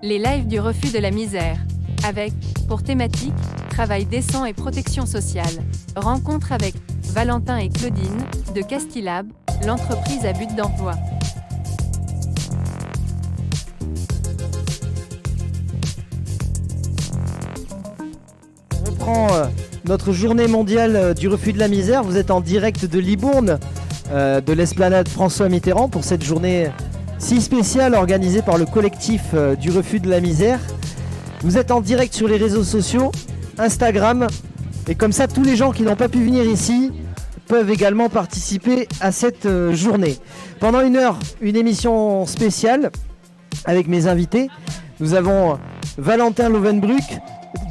Les lives du refus de la misère. Avec, pour thématique, travail décent et protection sociale. Rencontre avec Valentin et Claudine, de Castilab, l'entreprise à but d'emploi. On reprend notre journée mondiale du refus de la misère. Vous êtes en direct de Libourne, de l'esplanade François Mitterrand, pour cette journée si spéciale organisée par le collectif du refus de la misère. Vous êtes en direct sur les réseaux sociaux, Instagram, et comme ça tous les gens qui n'ont pas pu venir ici peuvent également participer à cette journée. Pendant une heure, une émission spéciale avec mes invités. Nous avons Valentin Lovenbruck,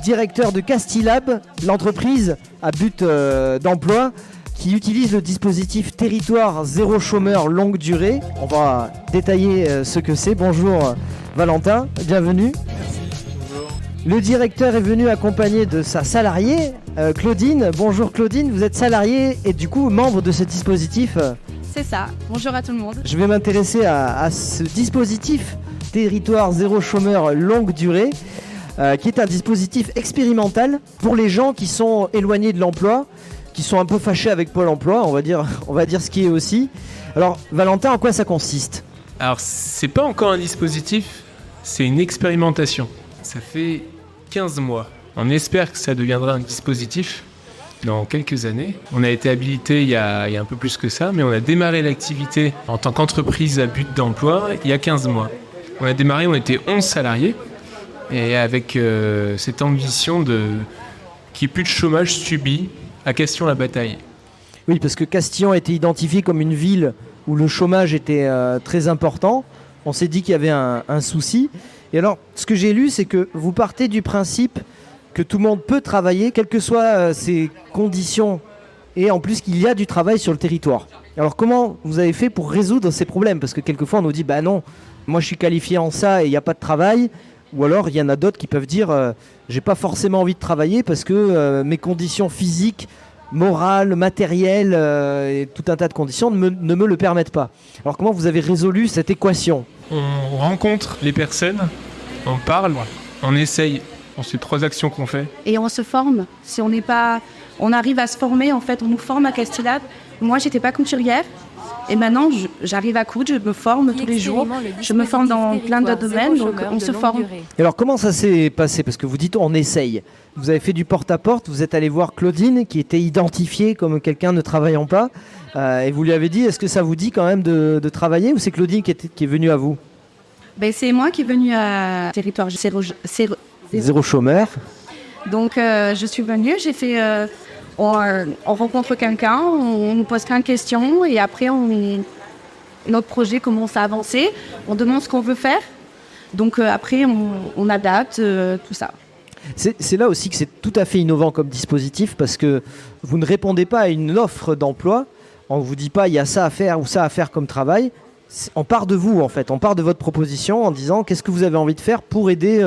directeur de Castilab, l'entreprise à but d'emploi qui utilise le dispositif Territoire Zéro Chômeur Longue Durée. On va détailler ce que c'est. Bonjour Valentin, bienvenue. Le directeur est venu accompagné de sa salariée, Claudine. Bonjour Claudine, vous êtes salariée et du coup membre de ce dispositif. C'est ça, bonjour à tout le monde. Je vais m'intéresser à ce dispositif Territoire Zéro Chômeur Longue Durée, qui est un dispositif expérimental pour les gens qui sont éloignés de l'emploi, qui sont un peu fâchés avec Pôle emploi, on va dire ce qui est aussi. Alors Valentin, en quoi ça consiste ? Alors, c'est pas encore un dispositif, c'est une expérimentation. Ça fait 15 mois. On espère que ça deviendra un dispositif dans quelques années. On a été habilité il y a un peu plus que ça, mais on a démarré l'activité en tant qu'entreprise à but d'emploi il y a 15 mois. On a démarré, on était 11 salariés, et avec cette ambition qu'il n'y ait plus de chômage subi à Castillon-la-Bataille. Oui, parce que Castillon a été identifié comme une ville où le chômage était très important. On s'est dit qu'il y avait un souci. Et alors, ce que j'ai lu, c'est que vous partez du principe que tout le monde peut travailler, quelles que soient ses conditions, et en plus qu'il y a du travail sur le territoire. Alors, comment vous avez fait pour résoudre ces problèmes ? Parce que quelquefois, on nous dit, bah non, moi je suis qualifié en ça et il n'y a pas de travail. Ou alors, il y en a d'autres qui peuvent dire, j'ai pas forcément envie de travailler parce que mes conditions physiques, morales, matérielles, et tout un tas de conditions ne me le permettent pas. Alors, comment vous avez résolu cette équation ? On rencontre les personnes, on parle, on essaye. C'est 3 actions qu'on fait. Et on se forme. Si on arrive à se former, en fait, on nous forme à Castilab. Moi, j'étais pas couturière. Et maintenant, j'arrive à coudre, je me forme tous les jours. Je me forme dans plein d'autres domaines, donc on se forme. Et alors, comment ça s'est passé ? Parce que vous dites on essaye. Vous avez fait du porte-à-porte, vous êtes allé voir Claudine, qui était identifiée comme quelqu'un ne travaillant pas. Et vous lui avez dit, est-ce que ça vous dit quand même de travailler, ou c'est Claudine qui est venue à vous ? C'est moi qui est venue à Territoire Zéro chômeur. Donc, je suis venue, j'ai fait... on rencontre quelqu'un, on nous pose plein de questions et après, notre projet commence à avancer. On demande ce qu'on veut faire. Donc, après, on adapte tout ça. C'est là aussi que c'est tout à fait innovant comme dispositif, parce que vous ne répondez pas à une offre d'emploi. On ne vous dit pas il y a ça à faire ou ça à faire comme travail. On part de vous en fait, on part de votre proposition en disant qu'est-ce que vous avez envie de faire pour aider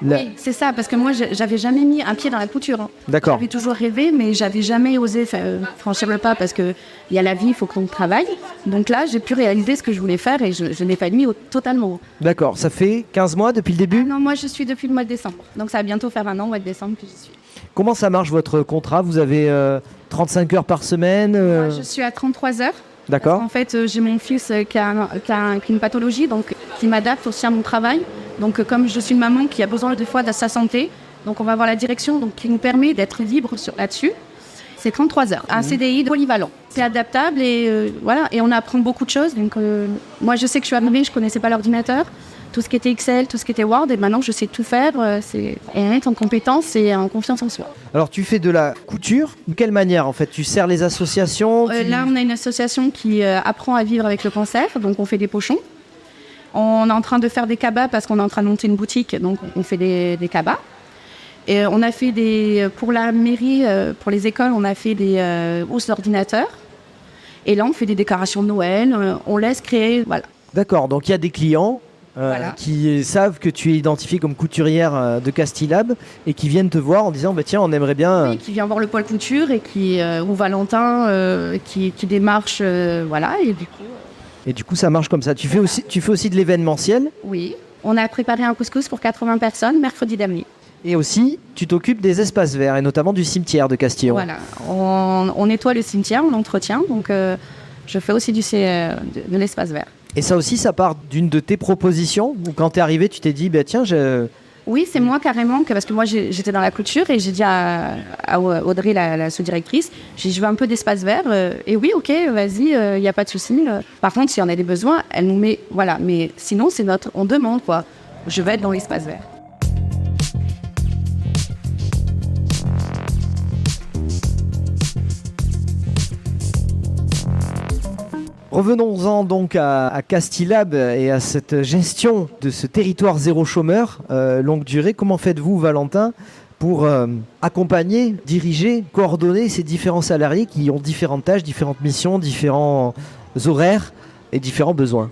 Oui, c'est ça, parce que moi j'avais jamais mis un pied dans la couture. Hein. D'accord. J'avais toujours rêvé, mais j'avais jamais osé franchir le pas parce qu'il y a la vie, il faut qu'on travaille. Donc là, j'ai pu réaliser ce que je voulais faire et je n'ai pas mis totalement. D'accord, ça fait 15 mois depuis le début ? Non, moi je suis depuis le mois de décembre. Donc ça va bientôt faire 1 an, au mois de décembre que j'y suis. Comment ça marche votre contrat ? Vous avez 35 heures par semaine Moi, je suis à 33 heures. D'accord. En fait, j'ai mon fils qui a une pathologie, donc qui m'adapte aussi à mon travail. Donc, comme je suis une maman qui a besoin des fois de sa santé, donc on va voir la direction donc, qui nous permet d'être libre là-dessus. C'est 33 heures. Un CDI polyvalent. C'est adaptable et voilà. Et on apprend beaucoup de choses. Donc, moi, je sais que je suis arrivée, je ne connaissais pas l'ordinateur. Tout ce qui était Excel, tout ce qui était Word, et maintenant je sais tout faire. Et être en compétence et en confiance en soi. Alors tu fais de la couture, de quelle manière en fait ? Tu sers les associations Là on a une association qui apprend à vivre avec le cancer, donc on fait des pochons. On est en train de faire des cabas parce qu'on est en train de monter une boutique, donc on fait des cabas. Et on a fait pour la mairie, pour les écoles, on a fait des housses d'ordinateur. Et là on fait des décorations de Noël, on laisse créer, voilà. D'accord, donc il y a des clients voilà, qui savent que tu es identifiée comme couturière de Castilab et qui viennent te voir en disant tiens, on aimerait bien... Oui, qui vient voir le pôle couture et ou Valentin qui démarche, voilà, et du coup... Et du coup ça marche comme ça. Tu fais aussi de l'événementiel ? Oui. On a préparé un couscous pour 80 personnes mercredi dernier. Et aussi, tu t'occupes des espaces verts, et notamment du cimetière de Castillon. Voilà, on nettoie le cimetière, on l'entretient, donc je fais aussi de l'espace vert. Et ça aussi, ça part d'une de tes propositions, ou quand tu es arrivé, tu t'es dit, tiens, Oui, c'est moi carrément, parce que moi j'étais dans la clôture et j'ai dit à Audrey, la sous-directrice, j'ai dit je veux un peu d'espace vert. Et oui, ok, vas-y, il n'y a pas de souci. Par contre, si on a des besoins, elle nous met, voilà. Mais sinon, on demande quoi. Je vais être dans l'espace vert. Revenons-en donc à Castilab et à cette gestion de ce territoire zéro chômeur longue durée. Comment faites-vous, Valentin, pour accompagner, diriger, coordonner ces différents salariés qui ont différentes tâches, différentes missions, différents horaires et différents besoins?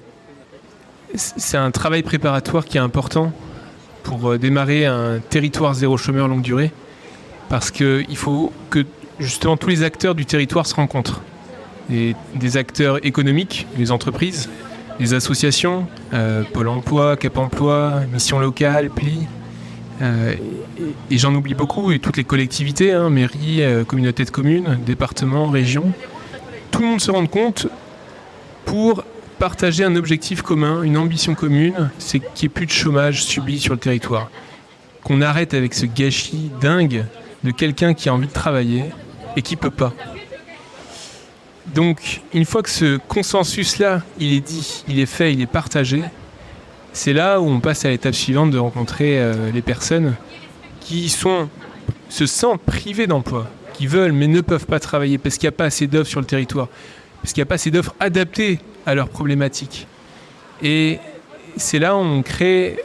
C'est un travail préparatoire qui est important pour démarrer un territoire zéro chômeur longue durée, parce qu'il faut que justement tous les acteurs du territoire se rencontrent. Des acteurs économiques, les entreprises, les associations, Pôle emploi, Cap emploi, Mission locale, PLI, et j'en oublie beaucoup, et toutes les collectivités, mairies, communautés de communes, départements, régions. Tout le monde se rend compte pour partager un objectif commun, une ambition commune, c'est qu'il n'y ait plus de chômage subi sur le territoire. Qu'on arrête avec ce gâchis dingue de quelqu'un qui a envie de travailler et qui ne peut pas. Donc, une fois que ce consensus-là, il est dit, il est fait, il est partagé, c'est là où on passe à l'étape suivante de rencontrer les personnes qui se sentent privées d'emploi, qui veulent mais ne peuvent pas travailler parce qu'il n'y a pas assez d'offres sur le territoire, parce qu'il n'y a pas assez d'offres adaptées à leurs problématiques. Et c'est là où on crée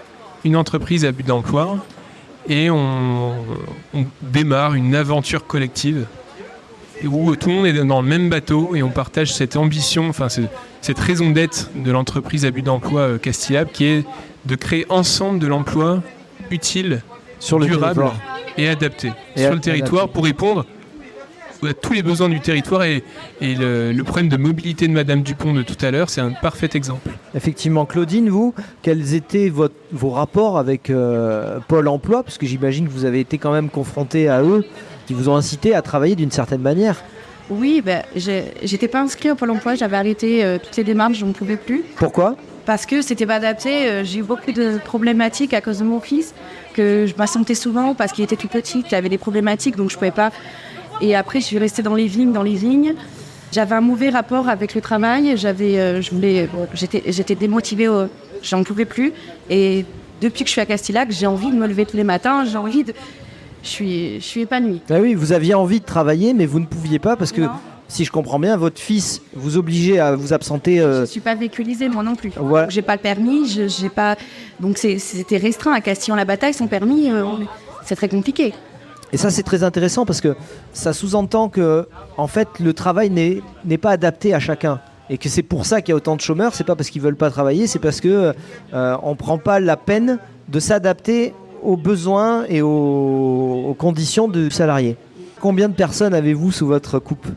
une entreprise à but d'emploi et on démarre une aventure collective où tout le monde est dans le même bateau et on partage cette ambition, cette raison d'être de l'entreprise à but d'emploi Castilab, qui est de créer ensemble de l'emploi utile, durable et adapté sur le territoire pour répondre à tous les besoins du territoire. Et le problème de mobilité de Madame Dupont de tout à l'heure, c'est un parfait exemple. Effectivement. Claudine, vous, quels étaient vos rapports avec Pôle emploi? Parce que j'imagine que vous avez été quand même confronté à eux, qui vous ont incité à travailler d'une certaine manière. Oui, j'étais pas inscrite au Pôle emploi, j'avais arrêté toutes les démarches, je ne pouvais plus. Pourquoi? Parce que c'était pas adapté, j'ai eu beaucoup de problématiques à cause de mon fils, que je m'absentais souvent parce qu'il était tout petit, il avait des problématiques, donc je pouvais pas. Et après, je suis restée dans les vignes. J'avais un mauvais rapport avec le travail, j'étais démotivée, j'en pouvais plus. Et depuis que je suis à Castilab, j'ai envie de me lever tous les matins, je suis épanouie. Ah oui, vous aviez envie de travailler, mais vous ne pouviez pas parce que, non. Si je comprends bien, votre fils vous obligeait à vous absenter. Je ne suis pas véhiculisée, moi non plus. Voilà. J'ai pas le permis, j'ai pas. Donc c'était restreint à Castillon-la-Bataille, son permis, c'est très compliqué. Et ça, c'est très intéressant parce que ça sous-entend que, en fait, le travail n'est pas adapté à chacun. Et que c'est pour ça qu'il y a autant de chômeurs. C'est pas parce qu'ils veulent pas travailler, c'est parce que on prend pas la peine de s'adapter aux besoins et aux conditions du salarié. Combien de personnes avez-vous sous votre coupe?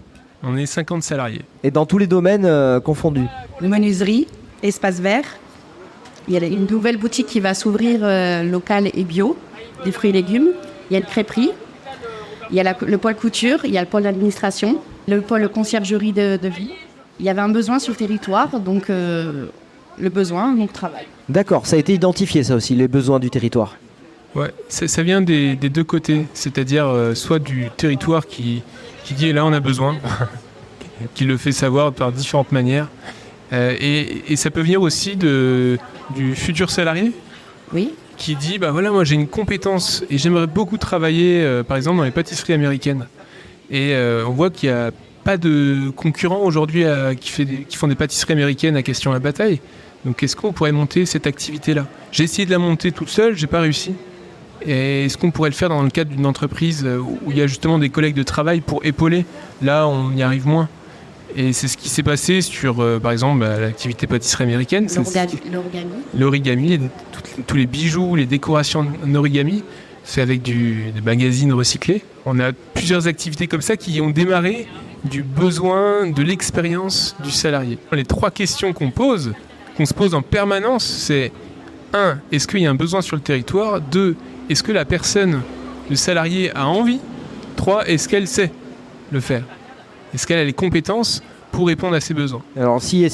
On est 50 salariés. Et dans tous les domaines confondus? Menuiserie, espace vert. Il y a une nouvelle boutique qui va s'ouvrir locale et bio, des fruits et légumes. Il y a une crêperie. Il y a le pôle couture, il y a le pôle administration, le pôle conciergerie de vie. Il y avait un besoin sur le territoire, donc le besoin, donc travail. D'accord, ça a été identifié ça aussi, les besoins du territoire. Ouais, ça vient des deux côtés, c'est-à-dire soit du territoire qui dit là on a besoin, qui le fait savoir par différentes manières, et ça peut venir aussi du futur salarié. Oui. Qui dit voilà, moi j'ai une compétence et j'aimerais beaucoup travailler par exemple dans les pâtisseries américaines, et on voit qu'il n'y a pas de concurrents aujourd'hui qui font des pâtisseries américaines à Castillon-la-Bataille. Donc est-ce qu'on pourrait monter cette activité-là? J'ai essayé de la monter toute seule, j'ai pas réussi. Et est-ce qu'on pourrait le faire dans le cadre d'une entreprise où il y a justement des collègues de travail pour épauler? Là, on y arrive moins. Et c'est ce qui s'est passé sur, par exemple, l'activité pâtisserie américaine. L'origami, tous les bijoux, les décorations en origami, c'est avec des magazines recyclés. On a plusieurs activités comme ça qui ont démarré du besoin, de l'expérience du salarié. Les 3 questions qu'on se pose en permanence, c'est 1, est-ce qu'il y a un besoin sur le territoire? 2, est-ce que la personne, le salarié, a envie? 3, est-ce qu'elle sait le faire? Est-ce qu'elle a les compétences pour répondre à ses besoins? Alors si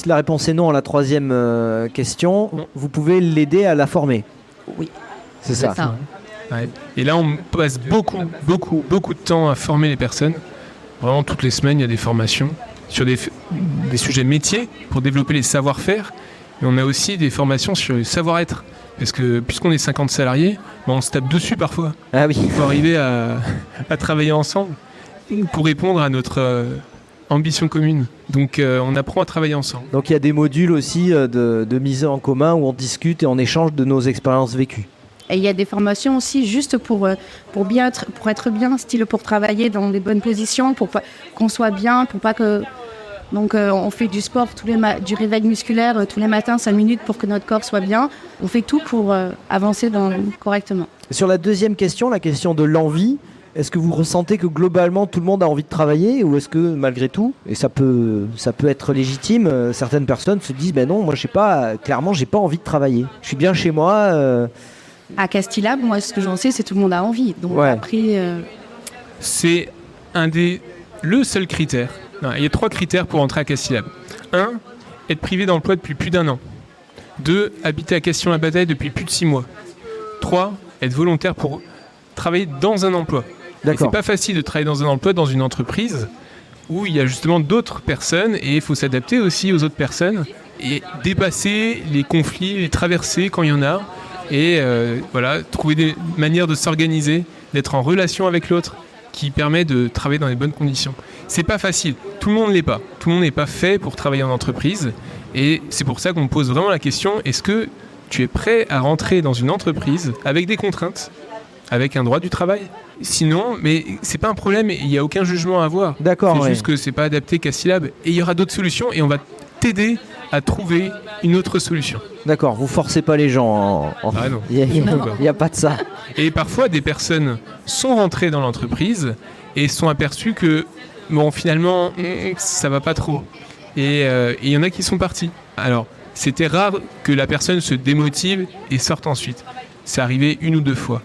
la réponse est non à la troisième question, Non. vous pouvez l'aider à la former. Oui. C'est ça. Ouais. Et là, on passe beaucoup de temps à former les personnes. Vraiment, toutes les semaines, il y a des formations sur des sujets métiers pour développer les savoir-faire. Mais on a aussi des formations sur le savoir-être. Parce que puisqu'on est 50 salariés, on se tape dessus parfois. Ah oui. Il faut arriver à travailler ensemble pour répondre à notre ambition commune. Donc on apprend à travailler ensemble. Donc il y a des modules aussi de mise en commun où on discute et on échange de nos expériences vécues. Et il y a des formations aussi juste pour être bien, style pour travailler dans les bonnes positions, pour qu'on soit bien, pour pas que... Donc on fait du sport, du réveil musculaire tous les matins, 5 minutes pour que notre corps soit bien. On fait tout pour avancer correctement. Sur la deuxième question, la question de l'envie, est-ce que vous ressentez que globalement tout le monde a envie de travailler ou est-ce que malgré tout, et ça peut être légitime, certaines personnes se disent ben non, moi clairement j'ai pas envie de travailler. Je suis bien chez moi. À Castilab, moi ce que j'en sais c'est que tout le monde a envie. Donc Ouais. après... C'est le seul critère. Non, il y a 3 critères pour entrer à Castilab. 1, être privé d'emploi depuis plus d'1 an. 2, habiter à Castillon-la-Bataille depuis plus de 6 mois. 3, être volontaire pour travailler dans un emploi. Et D'accord. c'est pas facile de travailler dans un emploi, dans une entreprise où il y a justement d'autres personnes et il faut s'adapter aussi aux autres personnes et dépasser les conflits, les traverser quand il y en a et trouver des manières de s'organiser, d'être en relation avec l'autre qui permet de travailler dans les bonnes conditions. C'est pas facile, tout le monde l'est pas. Tout le monde n'est pas fait pour travailler en entreprise et c'est pour ça qu'on pose vraiment la question, est-ce que tu es prêt à rentrer dans une entreprise avec des contraintes, avec un droit du travail? Sinon, mais c'est pas un problème, il n'y a aucun jugement à avoir. D'accord, C'est ouais. juste que c'est pas adapté Castilab et il y aura d'autres solutions et on va t'aider à trouver une autre solution. D'accord, vous forcez pas les gens. Ah non. Il n'y a pas de ça. Et parfois, des personnes sont rentrées dans l'entreprise et sont aperçues que, bon, finalement, ça va pas trop. Et il y en a qui sont partis. Alors, c'était rare que la personne se démotive et sorte ensuite. C'est arrivé 1 ou 2 fois.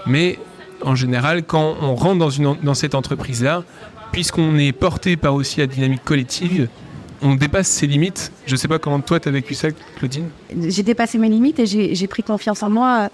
Mais en général, quand on rentre dans cette entreprise-là, puisqu'on est porté par aussi la dynamique collective, on dépasse ses limites. Je ne sais pas comment toi tu as vécu ça, Claudine. J'ai dépassé mes limites et j'ai pris confiance en moi.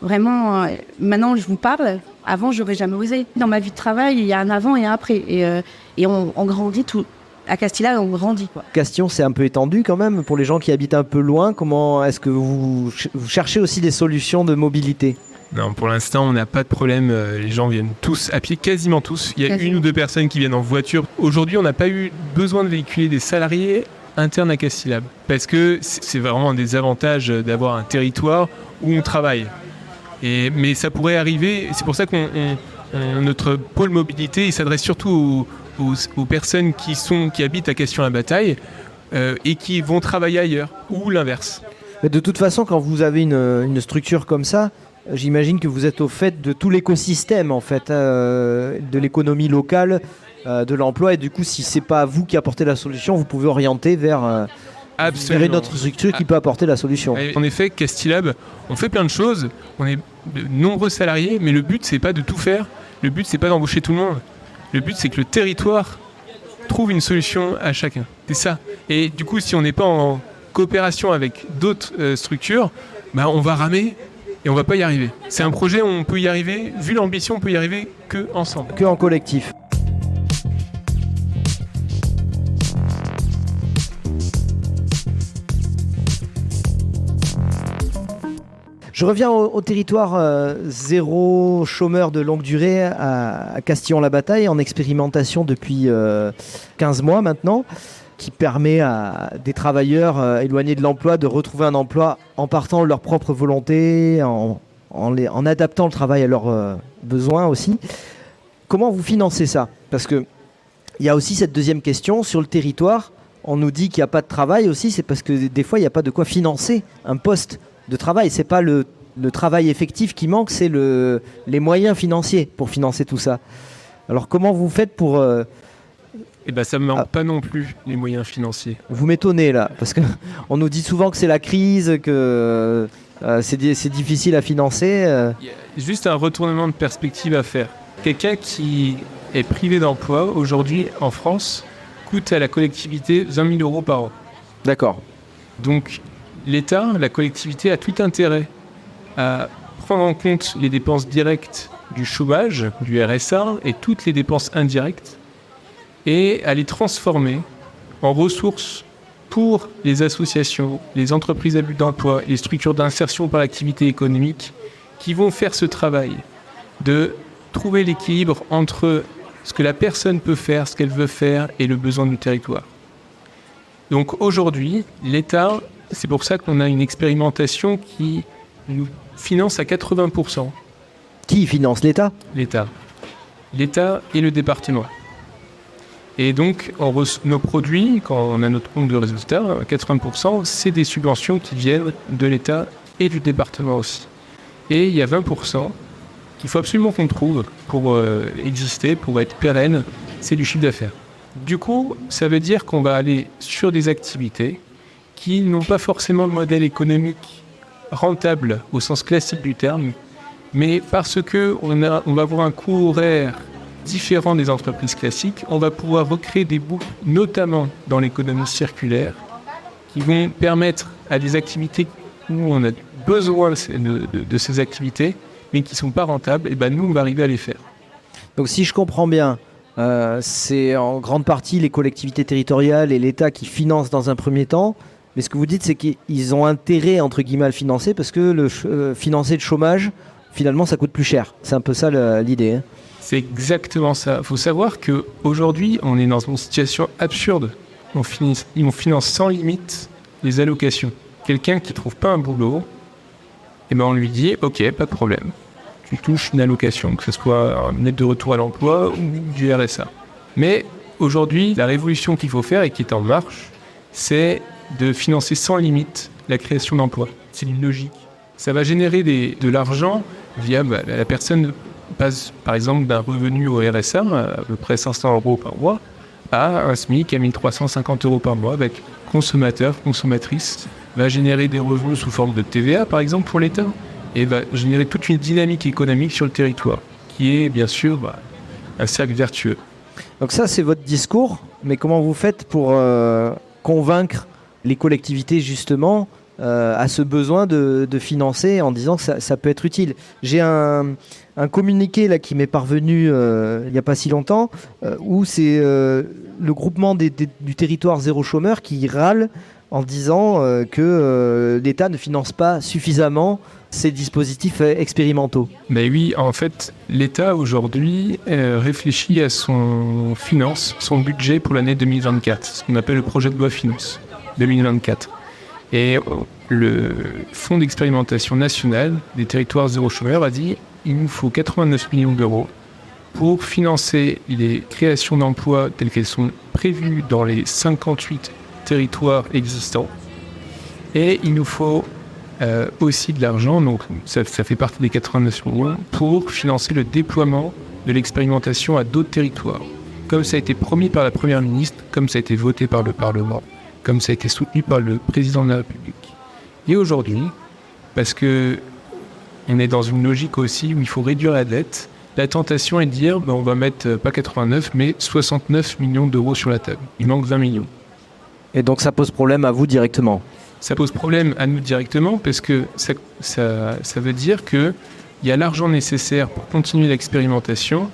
Vraiment, maintenant je vous parle. Avant, j'aurais jamais osé. Dans ma vie de travail, il y a un avant et un après. Et on grandit tout. À Castilab, on grandit, quoi. Castillon, c'est un peu étendu quand même pour les gens qui habitent un peu loin. Comment est-ce que vous cherchez aussi des solutions de mobilité? Non, pour l'instant, on n'a pas de problème. Les gens viennent tous à pied, quasiment tous. Il y a 1 ou 2 personnes qui viennent en voiture. Aujourd'hui, on n'a pas eu besoin de véhiculer des salariés internes à Castilab. Parce que c'est vraiment un des avantages d'avoir un territoire où on travaille. Mais ça pourrait arriver. C'est pour ça que notre pôle mobilité, il s'adresse surtout aux personnes qui habitent à Castillon-la-Bataille et qui vont travailler ailleurs, ou l'inverse. Mais de toute façon, quand vous avez une structure comme ça, j'imagine que vous êtes au fait de tout l'écosystème en fait, de l'économie locale, de l'emploi, et du coup, si c'est pas vous qui apportez la solution, vous pouvez orienter vers une autre structure qui peut apporter la solution. En effet, Castilab, on fait plein de choses, on est de nombreux salariés, mais le but c'est pas de tout faire, le but c'est pas d'embaucher tout le monde, le but c'est que le territoire trouve une solution à chacun. C'est ça. Et du coup, si on n'est pas en coopération avec d'autres structures, on va ramer. Et on va pas y arriver. C'est un projet où on peut y arriver, vu l'ambition, on peut y arriver que ensemble. Que en collectif. Je reviens au territoire zéro chômeur de longue durée à Castillon-la-Bataille, en expérimentation depuis 15 mois maintenant, qui permet à des travailleurs éloignés de l'emploi de retrouver un emploi en partant de leur propre volonté, en adaptant le travail à leurs besoins aussi. Comment vous financez ça? Parce qu'il y a aussi cette deuxième question, sur le territoire, on nous dit qu'il n'y a pas de travail aussi, c'est parce que des fois il n'y a pas de quoi financer un poste de travail. C'est pas le travail effectif qui manque, c'est les moyens financiers pour financer tout ça. Alors comment vous faites pour Et ben ça ne manque pas non plus les moyens financiers. Vous m'étonnez là, parce qu'on nous dit souvent que c'est la crise, que c'est difficile à financer. Il y a juste un retournement de perspective à faire. Quelqu'un qui est privé d'emploi, aujourd'hui en France, coûte à la collectivité 20 000 euros par an. D'accord. Donc l'État, la collectivité a tout intérêt à prendre en compte les dépenses directes du chômage, du RSA et toutes les dépenses indirectes et à les transformer en ressources pour les associations, les entreprises à but d'emploi, les structures d'insertion par l'activité économique qui vont faire ce travail de trouver l'équilibre entre ce que la personne peut faire, ce qu'elle veut faire et le besoin du territoire. Donc aujourd'hui, l'État, c'est pour ça qu'on a une expérimentation qui nous finance à 80%. Qui finance l'État ? L'État. L'État et le département. Et donc, nos produits, quand on a notre compte de résultat, 80%, c'est des subventions qui viennent de l'État et du département aussi. Et il y a 20% qu'il faut absolument qu'on trouve pour exister, pour être pérenne, c'est du chiffre d'affaires. Du coup, ça veut dire qu'on va aller sur des activités qui n'ont pas forcément de modèle économique rentable au sens classique du terme, mais parce qu'on va avoir un coût horaire différent des entreprises classiques, on va pouvoir recréer des boucles, notamment dans l'économie circulaire, qui vont permettre à des activités où on a besoin de ces activités, mais qui ne sont pas rentables, et ben nous, on va arriver à les faire. Donc si je comprends bien, c'est en grande partie les collectivités territoriales et l'État qui financent dans un premier temps, mais ce que vous dites, c'est qu'ils ont intérêt, entre guillemets, à le financer, parce que financer le chômage, finalement, ça coûte plus cher. C'est un peu ça l'idée. Hein. C'est exactement ça. Il faut savoir qu'aujourd'hui, on est dans une situation absurde. On finance sans limite les allocations. Quelqu'un qui ne trouve pas un boulot, eh ben on lui dit « Ok, pas de problème. Tu touches une allocation, que ce soit une aide de retour à l'emploi ou du RSA. » Mais aujourd'hui, la révolution qu'il faut faire et qui est en marche, c'est de financer sans limite la création d'emplois. C'est une logique. Ça va générer de l'argent via la personne passe par exemple d'un revenu au RSA, à peu près 500 euros par mois, à un SMIC à 1350 euros par mois avec consommateur, consommatrice, va générer des revenus sous forme de TVA par exemple pour l'État et va générer toute une dynamique économique sur le territoire qui est bien sûr un cercle vertueux. Donc ça c'est votre discours, mais comment vous faites pour convaincre les collectivités justement à ce besoin de financer en disant que ça peut être utile. J'ai un communiqué là, qui m'est parvenu il n'y a pas si longtemps où c'est le groupement du territoire zéro chômeur qui râle en disant que l'État ne finance pas suffisamment ces dispositifs expérimentaux. Ben oui, en fait, l'État aujourd'hui réfléchit à son budget pour l'année 2024, ce qu'on appelle le projet de loi finance 2024. Et le Fonds d'expérimentation national des territoires zéro chômeur a dit qu'il nous faut 89 millions d'euros pour financer les créations d'emplois telles qu'elles sont prévues dans les 58 territoires existants. Et il nous faut aussi de l'argent, donc ça fait partie des 89 millions, pour financer le déploiement de l'expérimentation à d'autres territoires. Comme ça a été promis par la Première ministre, comme ça a été voté par le Parlement, comme ça a été soutenu par le président de la République. Et aujourd'hui, parce que on est dans une logique aussi où il faut réduire la dette, la tentation est de dire on va mettre pas 89 mais 69 millions d'euros sur la table. Il manque 20 millions. Et donc ça pose problème à vous directement ? Ça pose problème à nous directement parce que ça veut dire qu'il y a l'argent nécessaire pour continuer l'expérimentation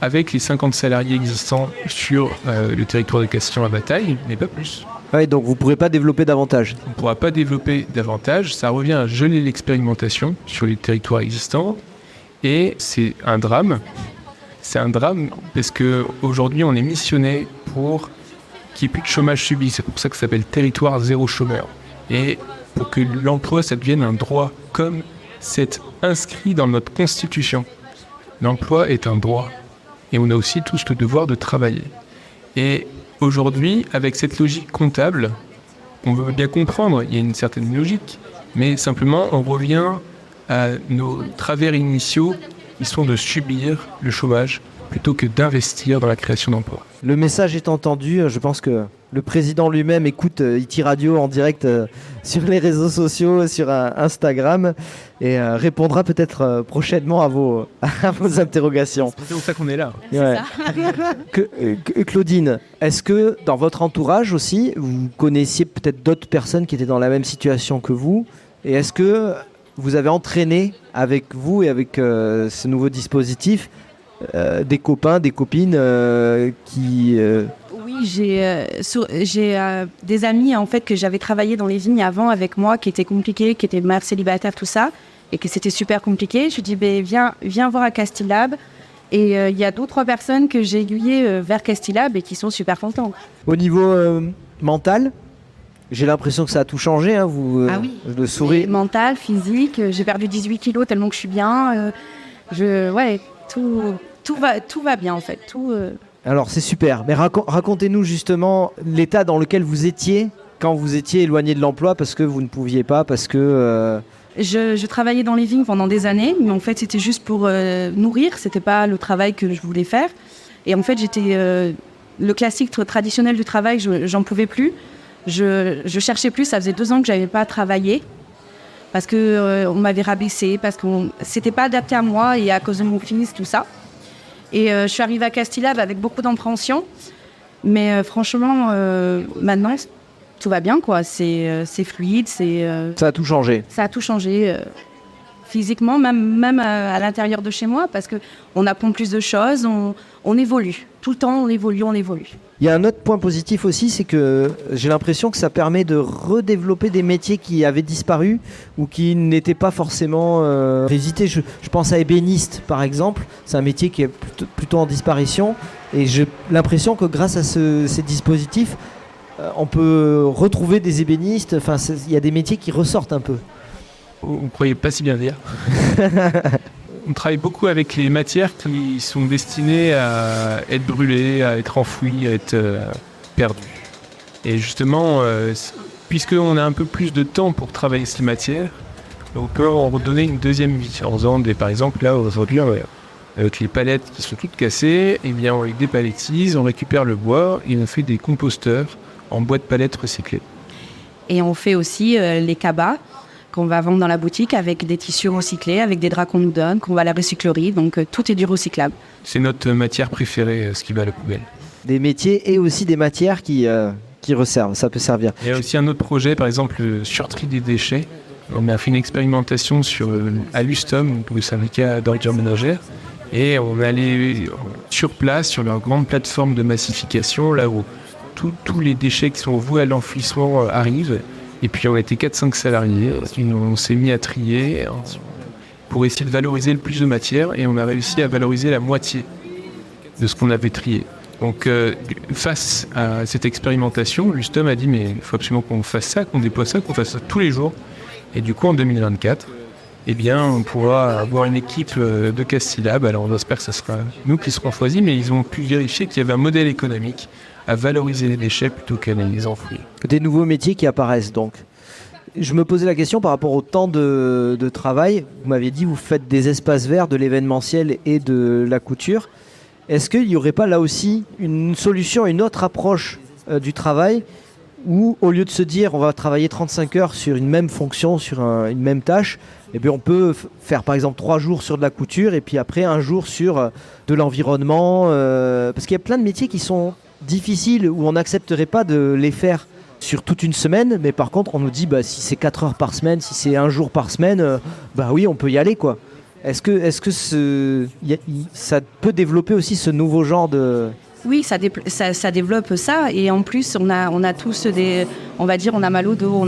avec les 50 salariés existants sur le territoire de Castillon-la-Bataille, mais pas plus. Ouais, donc vous ne pourrez pas développer davantage. On ne pourra pas développer davantage, ça revient à geler l'expérimentation sur les territoires existants, et c'est un drame. C'est un drame parce qu'aujourd'hui on est missionné pour qu'il n'y ait plus de chômage subi, c'est pour ça que ça s'appelle territoire zéro chômeur. Et pour que l'emploi ça devienne un droit, comme c'est inscrit dans notre constitution. L'emploi est un droit. Et on a aussi tous le devoir de travailler. Et aujourd'hui, avec cette logique comptable, on veut bien comprendre, il y a une certaine logique, mais simplement on revient à nos travers initiaux, qui sont de subir le chômage plutôt que d'investir dans la création d'emplois. Le message est entendu. Je pense que le président lui-même écoute IT Radio en direct sur les réseaux sociaux, sur Instagram, et répondra peut-être prochainement à vos interrogations. C'est pour ça qu'on est là. Ouais. Claudine, est-ce que dans votre entourage aussi, vous connaissiez peut-être d'autres personnes qui étaient dans la même situation que vous? Et est-ce que vous avez entraîné avec vous et avec ce nouveau dispositif des copains, des copines qui... Oui, j'ai des amis en fait que j'avais travaillé dans les vignes avant avec moi, qui étaient compliqués, qui étaient mères célibataires, tout ça, et que c'était super compliqué. Je dis viens voir à Castilab. Et il y a 2-3 personnes que j'ai aiguillées vers Castilab et qui sont super contents. Au niveau mental, j'ai l'impression que ça a tout changé. Hein, Ah oui. Le sourire. Mental, physique. J'ai perdu 18 kilos tellement que je suis bien. Tout va bien en fait. Alors c'est super. Mais racontez-nous justement l'état dans lequel vous étiez quand vous étiez éloigné de l'emploi parce que vous ne pouviez pas, parce que... Je travaillais dans les vignes pendant des années, mais en fait c'était juste pour nourrir, c'était pas le travail que je voulais faire. Et en fait j'étais le classique traditionnel du travail, j'en pouvais plus. Je cherchais plus, ça faisait 2 ans que j'avais pas travaillé parce que on m'avait rabaissé, parce que c'était pas adapté à moi et à cause de mon fils, tout ça. Et je suis arrivée à Castilab avec beaucoup d'appréhension, mais franchement maintenant tout va bien, quoi. C'est fluide, Ça a tout changé. Ça a tout changé physiquement, même à l'intérieur de chez moi, parce qu'on apprend plus de choses, on évolue. Tout le temps, on évolue. Il y a un autre point positif aussi, c'est que j'ai l'impression que ça permet de redévelopper des métiers qui avaient disparu ou qui n'étaient pas forcément visités. Je pense à ébéniste, par exemple. C'est un métier qui est plutôt en disparition. Et j'ai l'impression que grâce à ces dispositifs, on peut retrouver des ébénistes. Enfin, il y a des métiers qui ressortent un peu. Vous ne croyez pas si bien dire. On travaille beaucoup avec les matières qui sont destinées à être brûlées, à être enfouies, à être perdues. Et justement, puisqu'on a un peu plus de temps pour travailler ces matières, on peut en redonner une deuxième vie. En faisant par exemple, là, aujourd'hui, avec les palettes qui sont toutes cassées, et bien, avec des palettises, on récupère le bois et on fait des composteurs en bois de palettes recyclés. Et on fait aussi les cabas qu'on va vendre dans la boutique avec des tissus recyclés, avec des draps qu'on nous donne, qu'on va à la recyclerie. Donc tout est du recyclable. C'est notre matière préférée, ce qui va à la poubelle. Des métiers et aussi des matières qui resservent, ça peut servir. Il y a aussi un autre projet, par exemple, sur tri des déchets. On a fait une expérimentation à l'Ustom, le syndicat d'ordures ménagères, et on est allé sur place, sur leur grande plateforme de massification, là où tous les déchets qui sont voués à l'enfouissement arrivent. Et puis on était 4-5 salariés, on s'est mis à trier pour essayer de valoriser le plus de matière, et on a réussi à valoriser la moitié de ce qu'on avait trié. Donc face à cette expérimentation, l'Ustom a dit mais il faut absolument qu'on fasse ça, qu'on déploie ça, qu'on fasse ça tous les jours. Et du coup en 2024, eh bien, on pourra avoir une équipe de Castilab. Alors on espère que ce sera nous qui serons choisis, mais ils ont pu vérifier qu'il y avait un modèle économique à valoriser les déchets plutôt qu'à les enfouir. Des nouveaux métiers qui apparaissent donc. Je me posais la question par rapport au temps de travail. Vous m'avez dit vous faites des espaces verts, de l'événementiel et de la couture. Est-ce qu'il n'y aurait pas là aussi une solution, une autre approche du travail où au lieu de se dire on va travailler 35 heures sur une même fonction, sur une même tâche, eh bien on peut faire par exemple 3 jours sur de la couture et puis après 1 jour sur de l'environnement parce qu'il y a plein de métiers qui sont difficiles où on n'accepterait pas de les faire sur toute une semaine, mais par contre on nous dit si c'est 4 heures par semaine, si c'est 1 jour par semaine, oui on peut y aller quoi. Est-ce que ça peut développer aussi ce nouveau genre de... Oui, ça développe ça, et en plus on a tous on a mal au dos,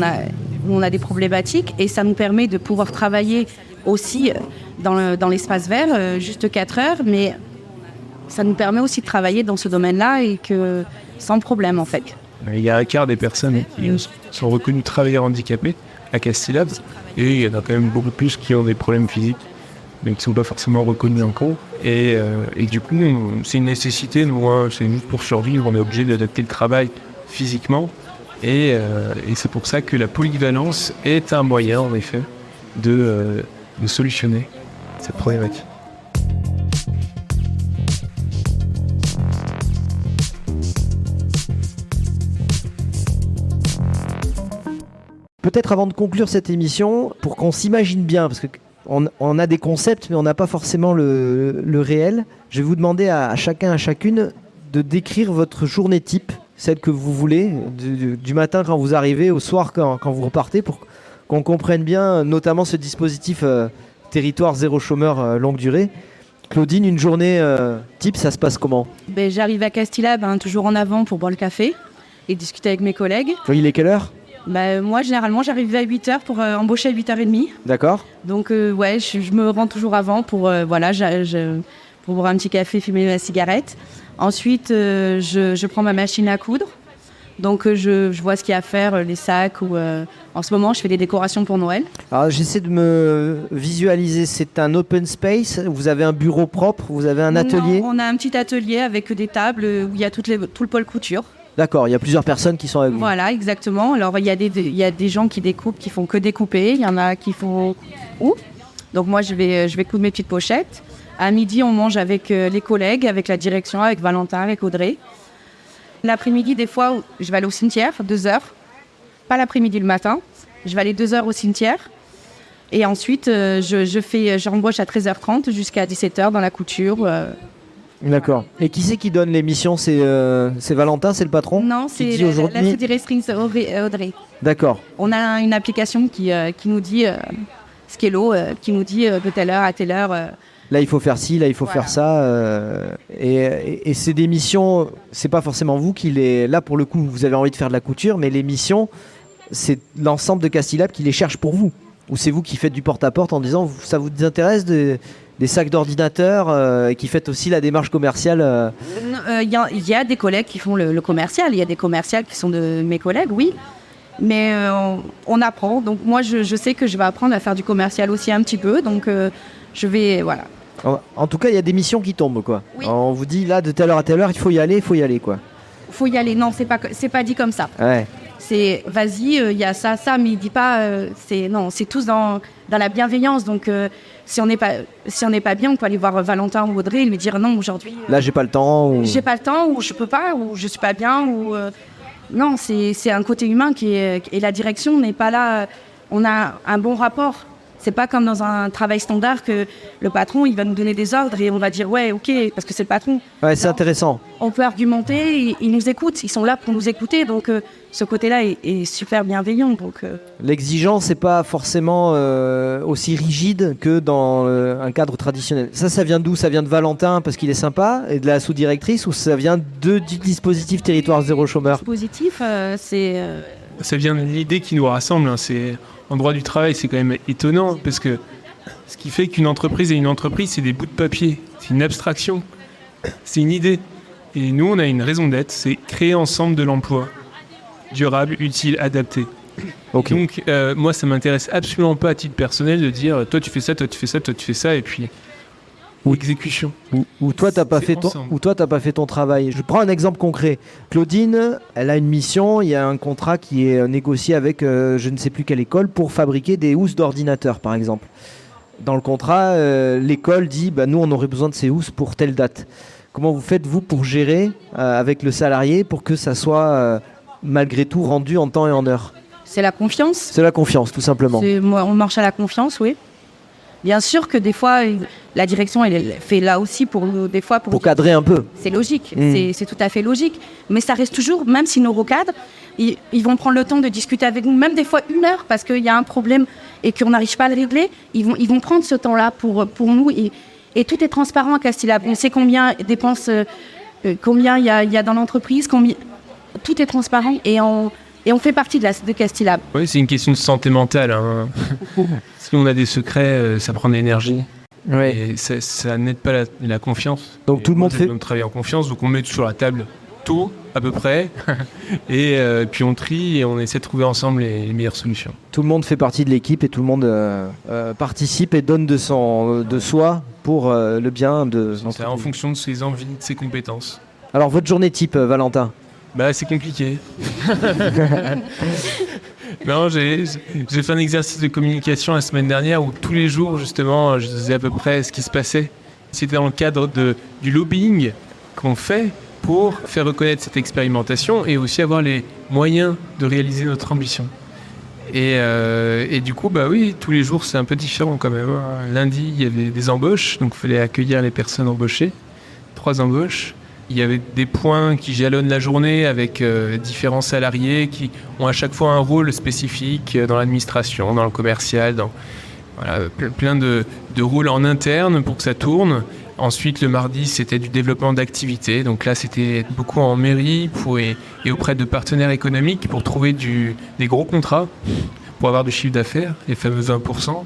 on a des problématiques, et ça nous permet de pouvoir travailler aussi dans l'espace vert, juste 4 heures, mais ça nous permet aussi de travailler dans ce domaine-là et que sans problème en fait. Il y a un quart des personnes qui sont reconnues travailleurs handicapés à Castilab, et il y en a quand même beaucoup plus qui ont des problèmes physiques, mais qui ne sont pas forcément reconnus encore. Et du coup, c'est une nécessité, c'est juste pour survivre, on est obligé d'adapter le travail physiquement. Et c'est pour ça que la polyvalence est un moyen, en effet, de solutionner cette problématique. Peut-être avant de conclure cette émission, pour qu'on s'imagine bien, parce qu'on a des concepts, mais on n'a pas forcément le réel, je vais vous demander à chacun, à chacune, de décrire votre journée type, celle que vous voulez, du matin quand vous arrivez, au soir quand vous repartez, pour qu'on comprenne bien, notamment ce dispositif territoire zéro chômeur longue durée. Claudine, une journée type, ça se passe comment? J'arrive à Castilab toujours en avant pour boire le café et discuter avec mes collègues. Il est quelle heure? Moi, généralement, j'arrive à 8h pour embaucher à 8h30. D'accord. Donc, je me rends toujours avant pour boire un petit café, fumer ma cigarette. Ensuite, je prends ma machine à coudre. Donc, je vois ce qu'il y a à faire, les sacs. En ce moment, je fais des décorations pour Noël. Alors, j'essaie de me visualiser. C'est un open space. Vous avez un bureau propre. Vous avez un atelier. Non, on a un petit atelier avec des tables où il y a tout le pôle couture. D'accord, il y a plusieurs personnes qui sont avec vous. Voilà, exactement. Alors, il y a des gens qui découpent, qui font que découper. Il y en a qui font... Donc, moi, je vais coudre mes petites pochettes. À midi, on mange avec les collègues, avec la direction, avec Valentin, avec Audrey. L'après-midi, des fois, je vais aller au cimetière, 2 heures. Pas l'après-midi, le matin. Je vais aller 2 heures au cimetière. Et ensuite, j'embauche à 13h30 jusqu'à 17h dans la couture. D'accord. Et qui c'est qui donne les missions? C'est Valentin, c'est le patron? Non, c'est la sous-directrice Audrey. D'accord. On a une application qui nous dit, Skello, qui nous dit de telle heure à telle heure... Là, il faut faire ci, là, il faut faire ça. Et c'est des missions, c'est pas forcément vous qui les... Là, pour le coup, vous avez envie de faire de la couture, mais les missions, c'est l'ensemble de Castilab qui les cherche pour vous. Ou c'est vous qui faites du porte-à-porte en disant, ça vous intéresse des sacs d'ordinateurs et qui faites aussi la démarche commerciale Il y a des collègues qui font le commercial. Il y a des commerciales qui sont de mes collègues, oui. Mais on apprend. Donc moi, je sais que je vais apprendre à faire du commercial aussi un petit peu. Donc je vais... Voilà. En tout cas, il y a des missions qui tombent, quoi. Oui. On vous dit, là, de telle heure à telle heure, il faut y aller, quoi. Faut y aller. Non, c'est pas dit comme ça. Ouais. C'est, vas-y, il y a ça, mais il dit pas... c'est tous dans la bienveillance. Donc, si on n'est pas bien, on peut aller voir Valentin ou Audrey et lui dire non, aujourd'hui... Là, j'ai pas le temps. J'ai pas le temps, ou je peux pas, ou je suis pas bien, ou... Non, c'est un côté humain et la direction n'est pas là. On a un bon rapport. C'est pas comme dans un travail standard que le patron, il va nous donner des ordres et on va dire ouais, ok, parce que c'est le patron. Ouais, c'est intéressant. On peut argumenter, ils nous écoutent, ils sont là pour nous écouter, donc ce côté-là est super bienveillant. Donc, L'exigence n'est pas forcément aussi rigide que dans un cadre traditionnel. Ça vient d'où? Ça vient de Valentin parce qu'il est sympa et de la sous-directrice, ou ça vient du dispositif territoire zéro chômeur? Positif, c'est... Ça vient de l'idée qui nous rassemble. C'est... En droit du travail, c'est quand même étonnant parce que ce qui fait qu'une entreprise est une entreprise, c'est des bouts de papier, c'est une abstraction, c'est une idée. Et nous, on a une raison d'être, c'est créer ensemble de l'emploi durable, utile, adapté. Okay. Donc, moi, ça m'intéresse absolument pas à titre personnel de dire toi tu fais ça, toi tu fais ça, toi tu fais ça, et puis exécution. Ou toi t'as pas fait ton travail. Je prends un exemple concret. Claudine, elle a une mission, il y a un contrat qui est négocié avec je ne sais plus quelle école pour fabriquer des housses d'ordinateur, par exemple. Dans le contrat, l'école dit nous on aurait besoin de ces housses pour telle date. Comment vous faites vous pour gérer avec le salarié pour que ça soit malgré tout rendu en temps et en heure? C'est la confiance. C'est la confiance, tout simplement. On marche à la confiance, oui. Bien sûr que des fois, la direction elle fait là aussi pour nous, des fois pour cadrer un peu. C'est logique, c'est tout à fait logique. Mais ça reste toujours, même s'ils nous recadrent, ils vont prendre le temps de discuter avec nous, même des fois 1 heure, parce qu'il y a un problème et qu'on n'arrive pas à le régler. Ils vont prendre ce temps-là pour nous et tout est transparent à Castilab. On sait combien dépense, combien il y a dans l'entreprise, tout est transparent et on fait partie de Castilab. Oui, c'est une question de santé mentale. Si on a des secrets, ça prend de l'énergie. Ouais. Et ça n'aide pas la confiance. Donc tout le monde fait... On travaille en confiance, donc on met sur la table tout, à peu près. Et puis on trie et on essaie de trouver ensemble les meilleures solutions. Tout le monde fait partie de l'équipe et tout le monde participe et donne de soi pour le bien de l'entreprise. C'est en fonction de ses envies, de ses compétences. Alors votre journée type, Valentin? C'est compliqué. Non, j'ai fait un exercice de communication la semaine dernière où tous les jours, justement, je disais à peu près ce qui se passait. C'était dans le cadre du lobbying qu'on fait pour faire reconnaître cette expérimentation et aussi avoir les moyens de réaliser notre ambition. Et du coup, oui, tous les jours, c'est un peu différent quand même. Lundi, il y avait des embauches, donc il fallait accueillir les personnes embauchées. 3 embauches. Il y avait des points qui jalonnent la journée avec différents salariés qui ont à chaque fois un rôle spécifique dans l'administration, dans le commercial, plein de rôles en interne pour que ça tourne. Ensuite, le mardi, c'était du développement d'activités. Donc là, c'était beaucoup en mairie et auprès de partenaires économiques pour trouver des gros contrats pour avoir du chiffre d'affaires, les fameux 20%.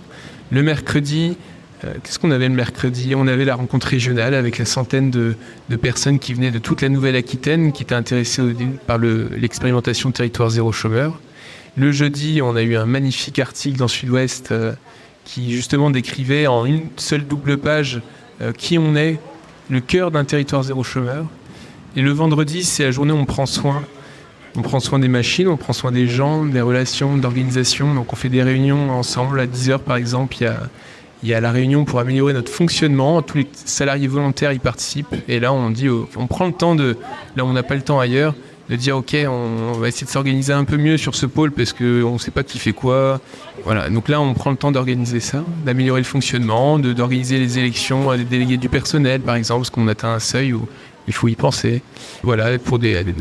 Le mercredi, qu'est-ce qu'on avait le mercredi ? On avait la rencontre régionale avec la centaine de personnes qui venaient de toute la Nouvelle-Aquitaine, qui étaient intéressées par l'expérimentation territoire zéro chômeur. Le jeudi, on a eu un magnifique article dans Sud-Ouest qui justement décrivait en une seule double page qui on est, le cœur d'un territoire zéro chômeur. Et le vendredi, c'est la journée où on prend soin. On prend soin des machines, on prend soin des gens, des relations, d'organisation. Donc on fait des réunions ensemble. À 10h par exemple, il y a la réunion pour améliorer notre fonctionnement. Tous les salariés volontaires y participent. Et là, on prend le temps là où on n'a pas le temps ailleurs, de dire ok, on va essayer de s'organiser un peu mieux sur ce pôle parce qu'on ne sait pas qui fait quoi. Voilà. Donc là, on prend le temps d'organiser ça, d'améliorer le fonctionnement, d'organiser les élections à des délégués du personnel, par exemple, parce qu'on atteint un seuil où il faut y penser. Voilà, pour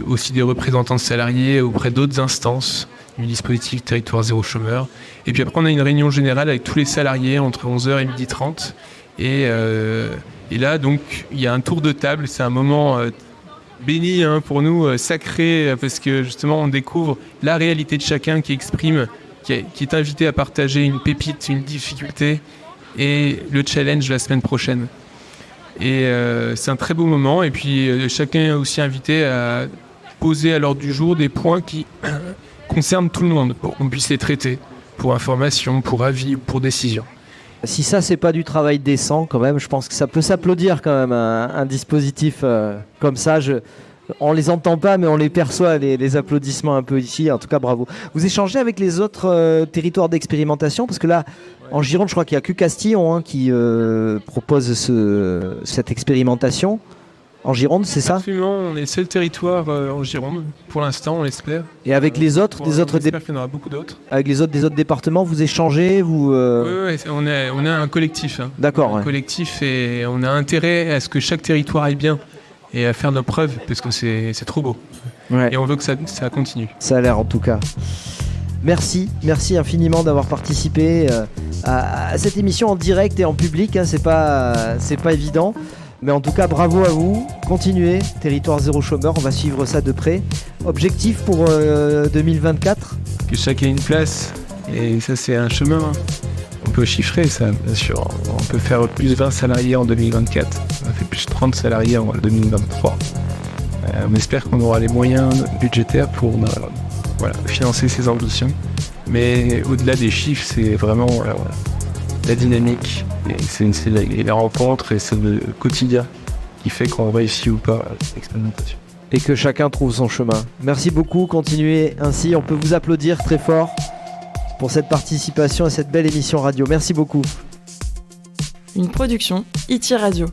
aussi des représentants de salariés auprès d'autres instances du dispositif territoire zéro chômeur. Et puis après, on a une réunion générale avec tous les salariés entre 11h et 12h30. Et là, donc, il y a un tour de table. C'est un moment béni pour nous, sacré, parce que justement, on découvre la réalité de chacun qui exprime, qui est invité à partager une pépite, une difficulté et le challenge la semaine prochaine. Et c'est un très beau moment. Et puis, chacun est aussi invité à poser à l'ordre du jour des points qui concernent tout le monde pour qu'on puisse les traiter, pour information, pour avis ou pour décision. Si ça, c'est pas du travail décent, quand même, je pense que ça peut s'applaudir quand même, un dispositif comme ça. On les entend pas, mais on les perçoit, les applaudissements un peu ici. En tout cas, bravo. Vous échangez avec les autres territoires d'expérimentation ? Parce que là, en Gironde, je crois qu'il n'y a que Castillon qui propose cette expérimentation. En Gironde, c'est ça ? Absolument, on est le seul territoire en Gironde, pour l'instant, on l'espère. Et avec les autres, on espère qu'il y en aura beaucoup d'autres. Avec les autres des autres départements, vous échangez, vous Oui, on a un collectif. D'accord. Un collectif et on a intérêt à ce que chaque territoire aille bien et à faire nos preuves, parce que c'est trop beau. Ouais. Et on veut que ça continue. Ça a l'air en tout cas. Merci infiniment d'avoir participé à cette émission en direct et en public. C'est pas évident. Mais en tout cas, bravo à vous. Continuez, Territoire Zéro Chômeur, on va suivre ça de près. Objectif pour 2024 ? Que chacun ait une place. Et ça, c'est un chemin. On peut chiffrer ça, bien sûr. On peut faire plus 20 salariés en 2024. On a fait plus 30 salariés en 2023. On espère qu'on aura les moyens budgétaires pour financer ces ambitions. Mais au-delà des chiffres, c'est vraiment la dynamique. Et c'est les rencontres et c'est le quotidien qui fait qu'on réussit ou pas l'expérimentation. Et que chacun trouve son chemin. Merci beaucoup, continuez ainsi. On peut vous applaudir très fort pour cette participation à cette belle émission radio. Merci beaucoup. Une production IT Radio.